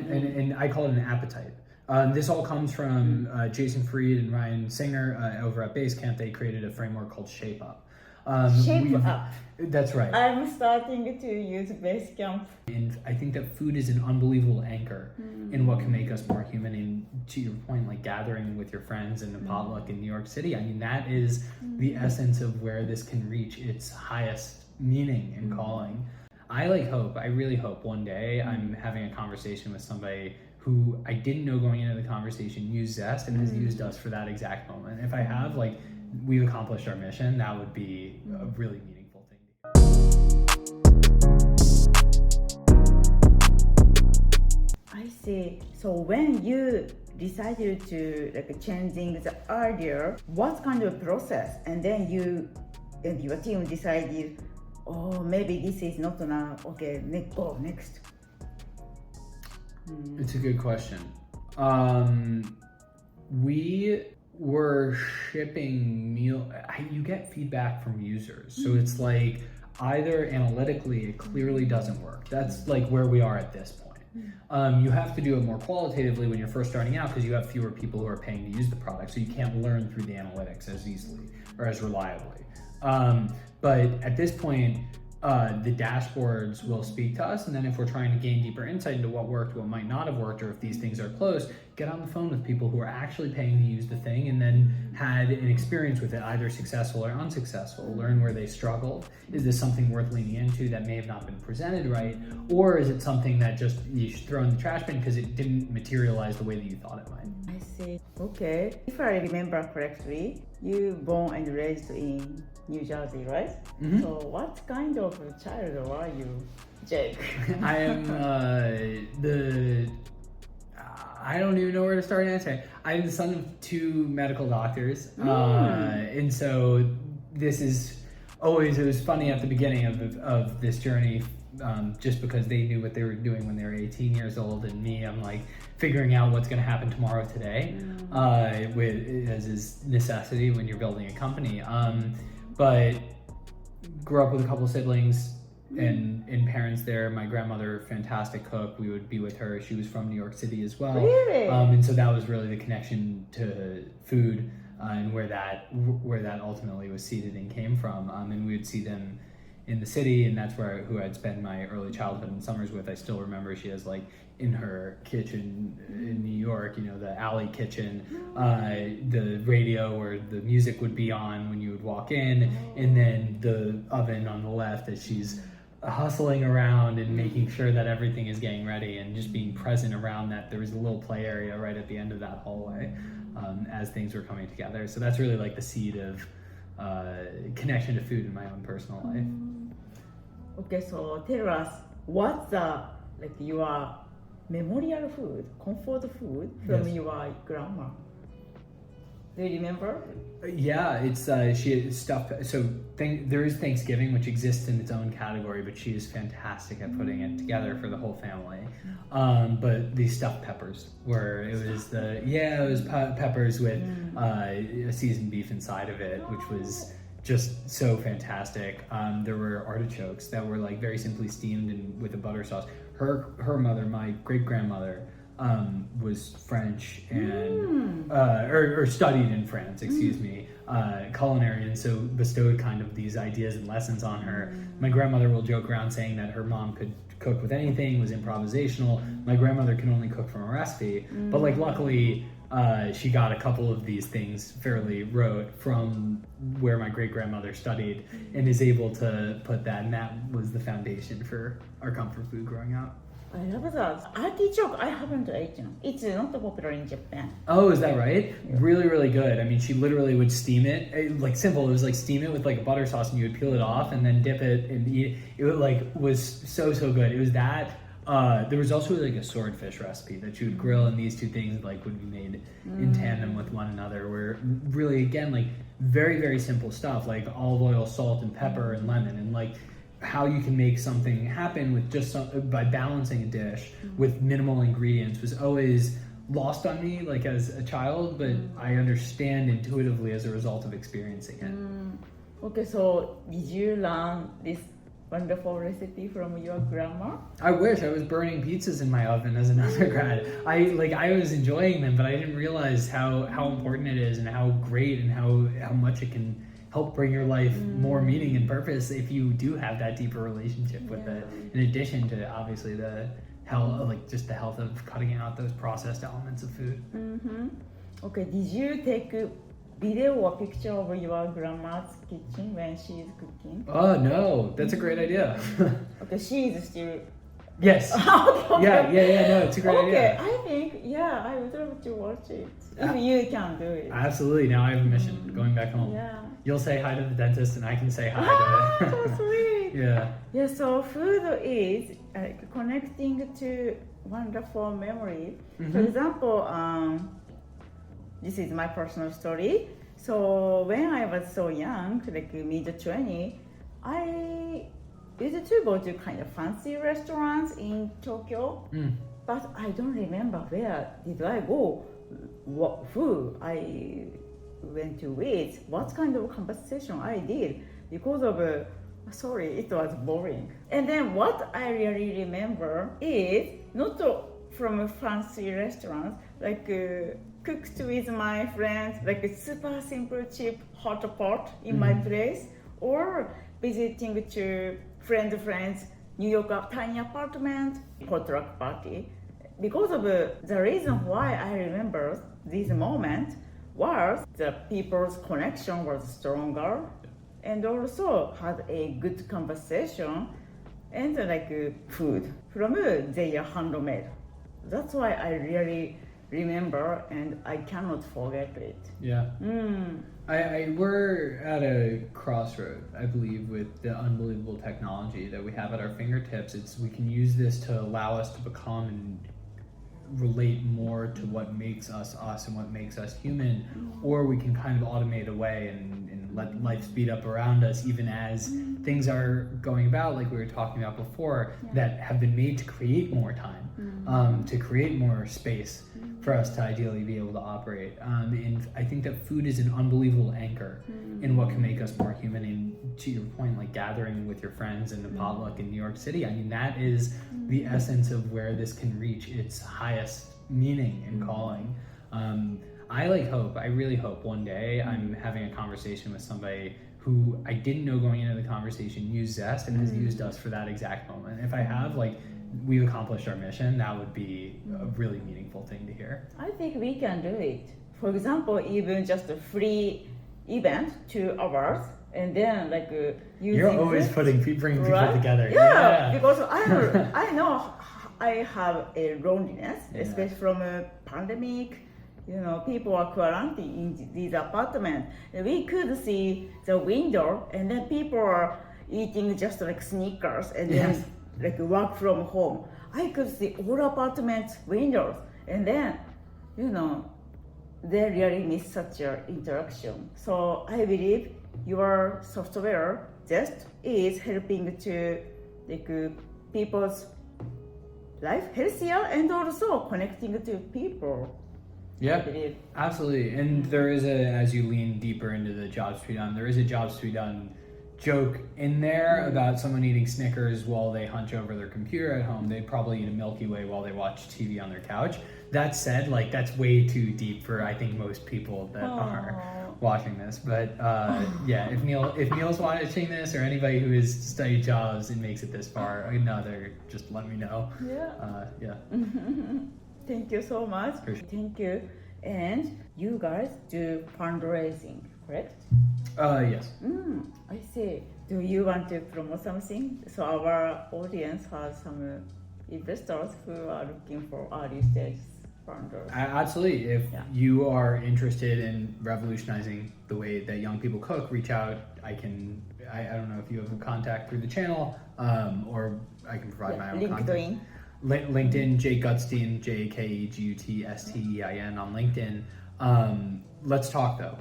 and I call it an appetite. This all comes from Jason Fried and Ryan Singer over at Basecamp. They created a framework called Shape Up. Shape Up. That's right. I'm starting to use Basecamp. And I think that food is an unbelievable anchor in what can make us more human. And to your point, like gathering with your friends in a potluck in New York City, I mean, that is the essence of where this can reach its highest meaning and calling. I really hope one day I'm having a conversation with somebody who I didn't know going into the conversation used Zest and has used us for that exact moment. If I have, like, we've accomplished our mission, that would be a really meaningful thing. I see. So when you decided to change things earlier, what kind of process? And then you and your team decided, oh, maybe this is not now. Okay, let's go next. It's a good question. We were shipping meal. You get feedback from users, so it's like either analytically it clearly doesn't work. That's like where we are at this point. You have to do it more qualitatively when you're first starting out because you have fewer people who are paying to use the product, so you can't learn through the analytics as easily or as reliably. But at this point, the dashboards will speak to us, and then if we're trying to gain deeper insight into what worked, what might not have worked, or if these things are close, get on the phone with people who are actually paying to use the thing and then had an experience with it, either successful or unsuccessful, learn where they struggled. Is this something worth leaning into that may have not been presented right, or is it something that just you should throw in the trash bin because it didn't materialize the way that you thought it might? I see. Okay. If I remember correctly, you born and raised in New Jersey, right? So what kind of child are you, Jake? I am I don't even know where to start answering. I'm the son of two medical doctors, and so this is always, it was funny at the beginning of this journey, just because they knew what they were doing when they were 18 years old, and me, I'm like figuring out what's going to happen tomorrow today, as is necessity when you're building a company. But grew up with a couple of siblings and parents there. My grandmother, fantastic cook. We would be with her. She was from New York City as well. Really? And so that was really the connection to food, and where that ultimately was seeded and came from. And we would see them in the city, and that's who I'd spend my early childhood and summers with. I still remember she has, like, in her kitchen in New York, you know, the alley kitchen, the radio where the music would be on when you would walk in, and then the oven on the left as she's hustling around and making sure that everything is getting ready, and just being present around that. There was a little play area right at the end of that hallway, as things were coming together. So that's really like the seed of connection to food in my own personal life. Okay, so tell us, what's the your memorial food, comfort food from your grandma? Do you remember? Yeah, it's she had stuff. So there is Thanksgiving, which exists in its own category, but she is fantastic at putting it together for the whole family. But these stuffed peppers, where it was peppers with seasoned beef inside of it, which was just so fantastic. There were artichokes that were like very simply steamed and with a butter sauce. Her mother, my great grandmother, was French and or studied in France, culinary, and so bestowed kind of these ideas and lessons on her. My grandmother will joke around saying that her mom could cook with anything, was improvisational. My grandmother can only cook from a recipe, but like luckily she got a couple of these things fairly rote from where my great grandmother studied, and is able to put that, and that was the foundation for our comfort food growing up. I love that. Artichoke, I haven't eaten. It's not popular in Japan. Oh, is that right? Yeah. Really, really good. I mean, she literally would steam it. Like simple. It was like steam it with like a butter sauce, and you would peel it off and then dip it and eat it. It like was so good. It was that. There was also like a swordfish recipe that you would grill, and these two things like would be made in tandem with one another. Where really, again, like very, very simple stuff like olive oil, salt, and pepper and lemon, and like how you can make something happen with just by balancing a dish with minimal ingredients was always lost on me, like as a child, but I understand intuitively as a result of experiencing it. Okay, so did you learn this wonderful recipe from your grandma? I wish I was burning pizzas in my oven as an undergrad. I was enjoying them, but I didn't realize how important it is and how great and how much it can help bring your life more meaning and purpose if you do have that deeper relationship with it. In addition to obviously the health, just the health of cutting out those processed elements of food. Okay, did you take a video or picture of your grandma's kitchen when she is cooking? Oh no, that's a great idea. Okay, she is still. Yes. Okay. Yeah. No, it's a great idea. I think I would love to watch it if you can do it. Absolutely. Now I have a mission going back home. Yeah. You'll say hi to the dentist, and I can say hi to So sweet. Yeah. Yeah. So food is connecting to wonderful memory. For example, this is my personal story. So when I was so young, like mid-20, I used to go to kind of fancy restaurants in Tokyo, but I don't remember where did I go, who I went to with, what kind of conversation I did, because of sorry, it was boring. And then what I really remember is not from fancy restaurants, like cooked with my friends, like a super simple cheap hot pot in my place, or visiting to friends New York tiny apartment potluck party. Because of the reason why I remember this moment was the people's connection was stronger, and also had a good conversation, and food from their handmade. That's why I really remember, and I cannot forget it. Yeah. We're at a crossroad, I believe, with the unbelievable technology that we have at our fingertips. We can use this to allow us to become and relate more to what makes us and what makes us human, or we can kind of automate away and let life speed up around us, even as things are going about, like we were talking about before, that have been made to create more time, to create more space for us to ideally be able to operate. And I think that food is an unbelievable anchor in what can make us more human. And to your point, like gathering with your friends in the potluck in New York City, I mean, that is the essence of where this can reach its highest meaning and calling. I really hope one day I'm having a conversation with somebody who I didn't know going into the conversation used Zest and has used us for that exact moment. If I have, we've accomplished our mission, that would be a really meaningful thing to hear. I think we can do it. For example, even just a free event, 2 hours, and then using You're always bringing people together. Yeah, because I know I have a loneliness, especially from a pandemic. People are quarantined in these apartments. We could see the window, and then people are eating just Snickers, and then work from home. I could see all apartments windows, and then they really miss such an interaction. So I believe your software Zest is helping to people's life healthier and also connecting to people. Yeah, absolutely. And there is as you lean deeper into the jobs to be done, there is a jobs to be done joke in there about someone eating Snickers while they hunch over their computer at home. They probably eat a Milky Way while they watch TV on their couch. That said, that's way too deep for I think most people that are watching this. But if Neal's watching this, or anybody who has studied jobs and makes it this far, another, just let me know. Thank you so much. Thank you. And you guys do fundraising, correct? Yes. I see. Do you want to promote something? So our audience has some investors who are looking for early stage funders. Absolutely. If you are interested in revolutionizing the way that young people cook, reach out. I don't know if you have a contact through the channel, or I can provide my own contact. LinkedIn, Jay Gutstein, JKEGUTSTEIN on LinkedIn. Let's talk though,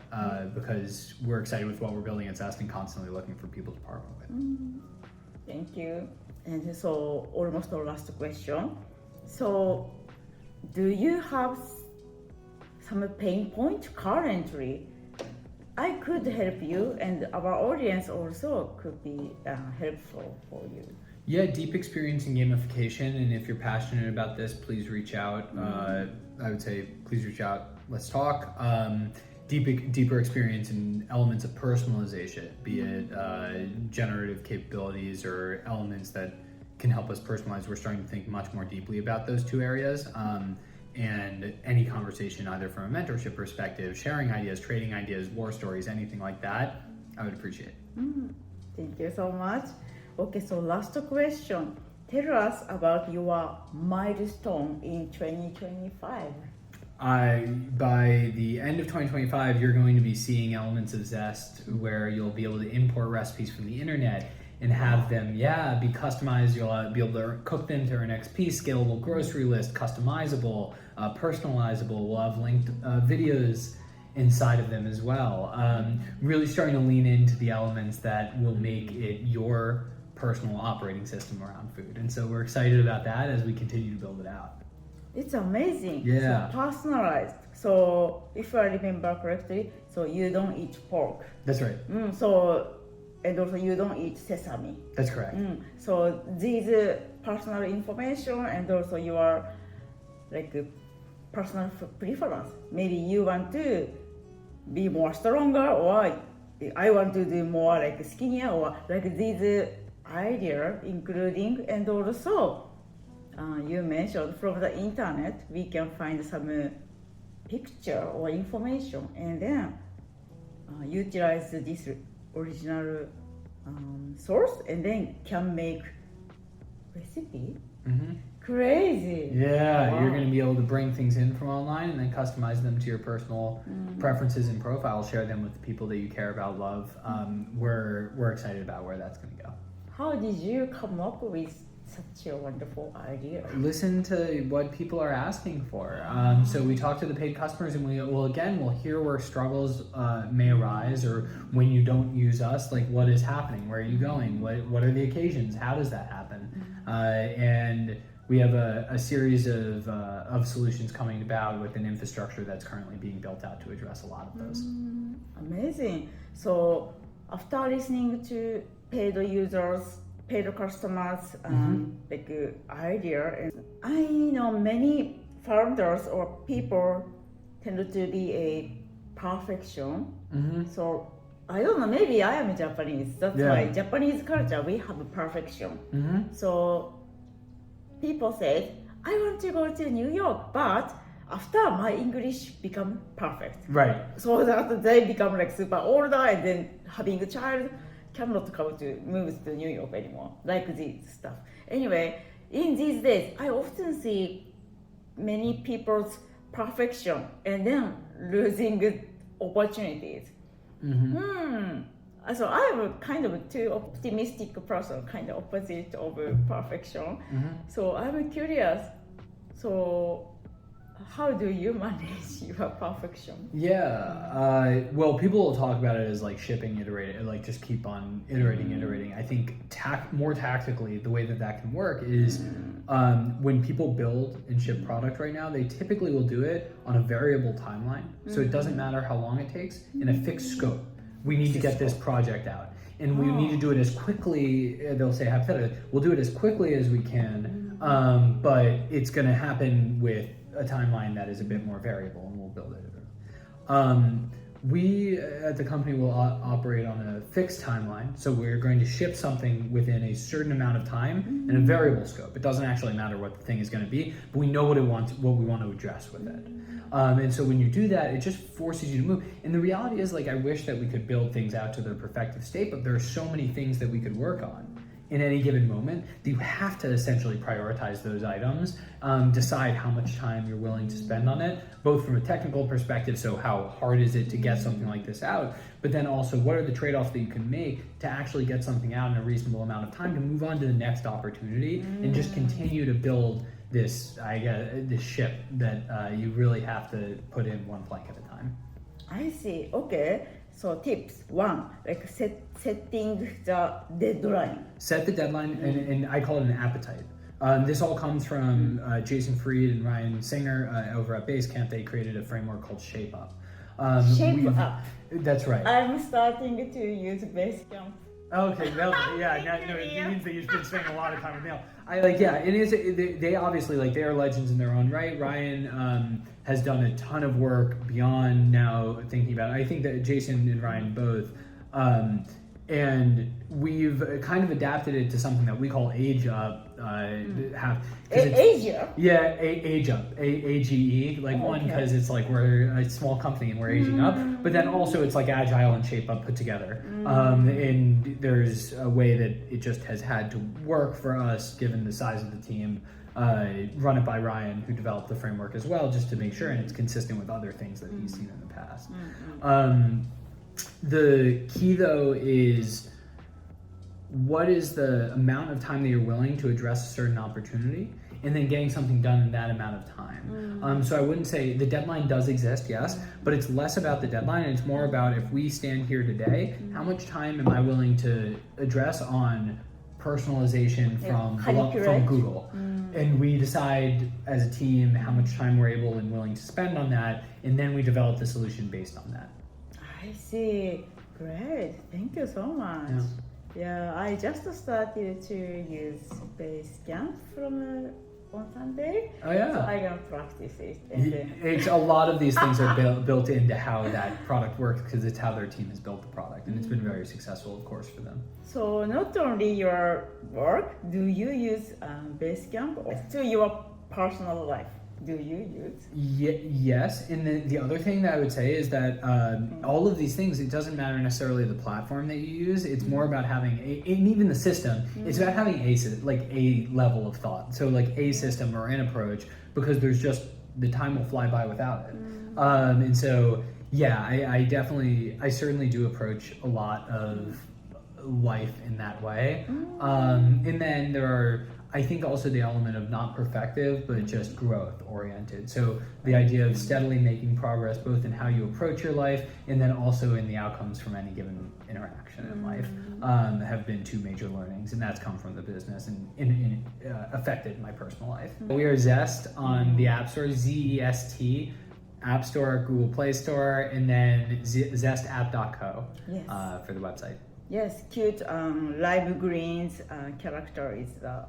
because we're excited with what we're building at Zest and constantly looking for people to partner with. Thank you. And so almost the last question. So do you have some pain point currently I could help you, and our audience also could be helpful for you. Yeah, deep experience in gamification, and if you're passionate about this, please reach out. I would say please reach out. Let's talk. Deeper experience in elements of personalization, be it generative capabilities or elements that can help us personalize. We're starting to think much more deeply about those two areas. And any conversation, either from a mentorship perspective, sharing ideas, trading ideas, war stories, anything like that, I would appreciate. Thank you so much. Okay, so last question. Tell us about your milestone in 2025. By the end of 2025, you're going to be seeing elements of Zest where you'll be able to import recipes from the internet and have them, be customized. You'll be able to cook them to earn XP, scalable grocery list, customizable, personalizable. We'll have linked videos inside of them as well. Really starting to lean into the elements that will make it your personal operating system around food. And so we're excited about that as we continue to build it out. It's amazing. Yeah. So personalized. So if I remember correctly, so you don't eat pork. That's right. And also you don't eat sesame. That's correct. So these personal information and also your personal preference. Maybe you want to be more stronger, or I want to do more skinnier, or these idea, including, and also you mentioned from the internet we can find some picture or information, and then utilize this original source, and then can make recipe. Crazy. Yeah, Wow. You're going to be able to bring things in from online and then customize them to your personal preferences and profile. Share them with the people that you care about, love. We're excited about where that's going to go. How did you come up with such a wonderful idea? Listen to what people are asking for. So we talk to the paid customers, and we'll hear where struggles may arise, or when you don't use us, like what is happening, where are you going, what are the occasions, how does that happen, and we have a series of solutions coming about with an infrastructure that's currently being built out to address a lot of those. Amazing. So after listening to paid users, paid customers, idea, and I know many founders or people tend to be a perfection. So I don't know, maybe I am Japanese. That's why Japanese culture, we have perfection. So people said, I want to go to New York, but after my English become perfect. Right. So that they become super older, and then having a child cannot move to New York anymore, like this stuff. Anyway, in these days, I often see many people's perfection and then losing opportunities. So I'm kind of too optimistic person, kind of opposite of perfection. So I'm curious. So how do you manage your perfection? Well, people will talk about it as like shipping, iterating, like just keep on iterating. I think more tactically, the way that can work is when people build and ship product right now, they typically will do it on a variable timeline. So it doesn't matter how long it takes, in a fixed scope. We need to get this project out, and we need to do it as quickly. They'll say, hypothetically, we'll do it as quickly as we can, but it's going to happen with a timeline that is a bit more variable, and we'll build it. We at the company will operate on a fixed timeline, so we're going to ship something within a certain amount of time in a variable scope. It doesn't actually matter what the thing is going to be, but we know what we want to address with it. And so when you do that, it just forces you to move. And the reality is, like, I wish that we could build things out to their perfective state, but there are so many things that we could work on in any given moment that you have to essentially prioritize those items, decide how much time you're willing to spend on it, both from a technical perspective, so how hard is it to get something like this out, but then also what are the trade-offs that you can make to actually get something out in a reasonable amount of time to move on to the next opportunity and just continue to build this ship that you really have to put in one plank at a time. I see. Okay. So tips 1, like setting the deadline. Set the deadline, and I call it an appetite. This all comes from Jason Fried and Ryan Singer over at Basecamp. They created a framework called Shape Up. Shape we've- up. That's right. I'm starting to use Basecamp. Okay, no, it means that you've been spending a lot of time with Neal. It is. They obviously they are legends in their own right. Ryan has done a ton of work beyond now thinking about it. I think that Jason and Ryan both, and we've kind of adapted it to something that we call Age Up. Asia? Yeah, Age Up, AGE. One because it's we're a small company and we're aging up, but then also it's Agile and Shape Up put together. And there's a way that it just has had to work for us given the size of the team. Run it by Ryan, who developed the framework as well, just to make sure, and it's consistent with other things that he's seen in the past. The key though is, what is the amount of time that you're willing to address a certain opportunity, and then getting something done in that amount of time. So I wouldn't say the deadline does exist, yes, but it's less about the deadline and it's more about, if we stand here today, how much time am I willing to address on personalization from Google? And we decide as a team how much time we're able and willing to spend on that, and then we develop the solution based on that. I see. Great. Thank you so much. Yeah, I just started to use Basecamp from on Sunday. Oh yeah. So I can practice it. And then... It's a lot of these things are built into how that product works, because it's how their team has built the product, and it's been very successful, of course, for them. So not only your work, do you use Basecamp to your personal life? Do you use? Yes, and the other thing that I would say is that all of these things, it doesn't matter necessarily the platform that you use. It's more about having and even the system. It's about having a level of thought. So a system or an approach, because there's just, the time will fly by without it. And so I certainly do approach a lot of life in that way. And then there are, I think, also the element of not perfective, but just growth oriented. So the idea of steadily making progress, both in how you approach your life and then also in the outcomes from any given interaction in life, have been two major learnings, and that's come from the business and affected my personal life. We are Zest on the App Store, ZEST, App Store, Google Play Store, and then zestapp.co for the website. Yes, cute live greens character is the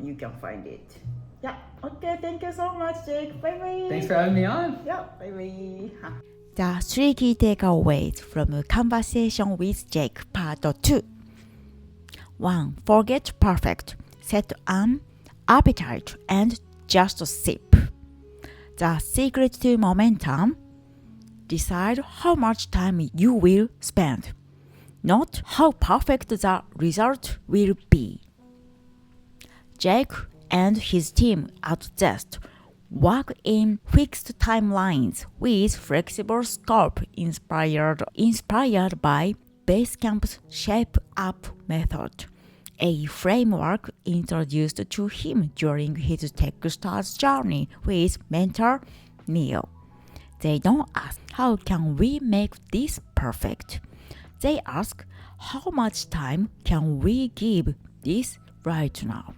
you can find it. Yeah. Okay. Thank you so much, Jake. Bye bye. Thanks for having me on. Yeah. Bye bye. The 3 key takeaways from Conversation with Jake Part 2. 1. Forget perfect. Set an appetite and just sip. The secret to momentum. Decide how much time you will spend, not how perfect the result will be. Jake and his team at Zest work in fixed timelines with flexible scope inspired by Basecamp's Shape Up method, a framework introduced to him during his Techstars journey with mentor Neal. They don't ask, how can we make this perfect? They ask, how much time can we give this right now?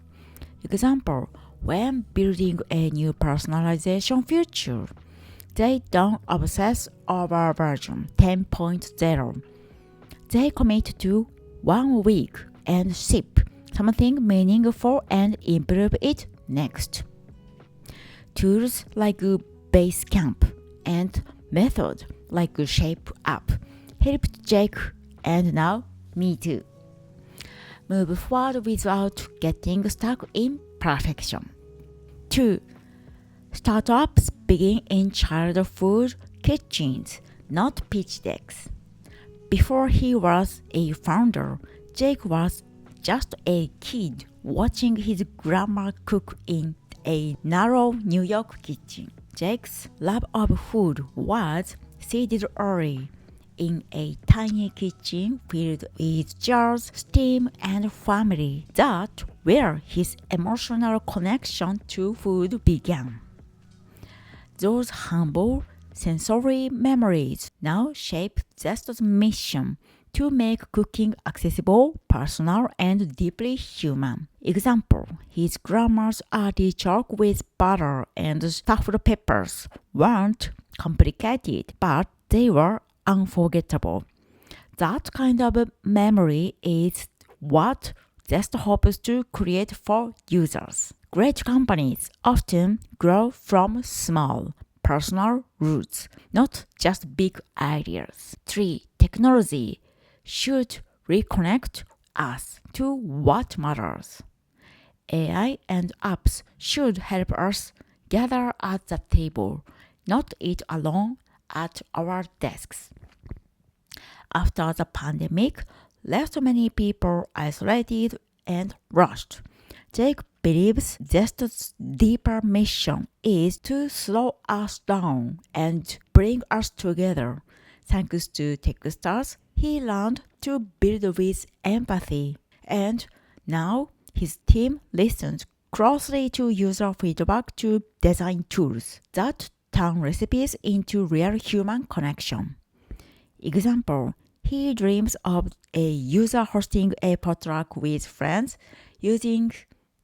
Example, when building a new personalization feature, they don't obsess over version 10.0. They commit to 1 week and ship something meaningful and improve it next. Tools like Basecamp and methods like Shape Up helped Jake and now me too. Move forward without getting stuck in perfection. 2. Startups begin in childhood kitchens, not pitch decks. Before he was a founder, Jake was just a kid watching his grandma cook in a narrow New York kitchen. Jake's love of food was seeded early in a tiny kitchen filled with jars, steam, and family. That's where his emotional connection to food began. Those humble, sensory memories now shape Zest's mission to make cooking accessible, personal, and deeply human. Example, his grandma's artichoke with butter and stuffed peppers weren't complicated, but they were unforgettable. That kind of memory is what Zest hopes to create for users. Great companies often grow from small, personal roots, not just big ideas. 3. Technology should reconnect us to what matters. AI and apps should help us gather at the table, not eat alone at our desks. After the pandemic left many people isolated and rushed. Jake believes Zest's deeper mission is to slow us down and bring us together. Thanks to Techstars, he learned to build with empathy. And now his team listens closely to user feedback to design tools that turn recipes into real human connection. Example, he dreams of a user hosting a potluck with friends using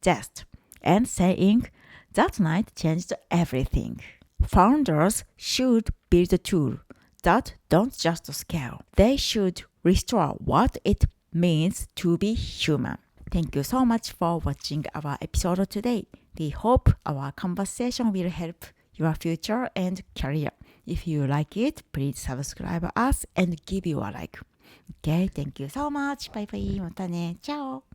Zest and saying that night changed everything. Founders should build a tool that don't just scale. They should restore what it means to be human. Thank you so much for watching our episode today. We hope our conversation will help your future and career. If you like it, please subscribe us and give you a like. Okay, thank you so much. Bye bye. またね。チャオ。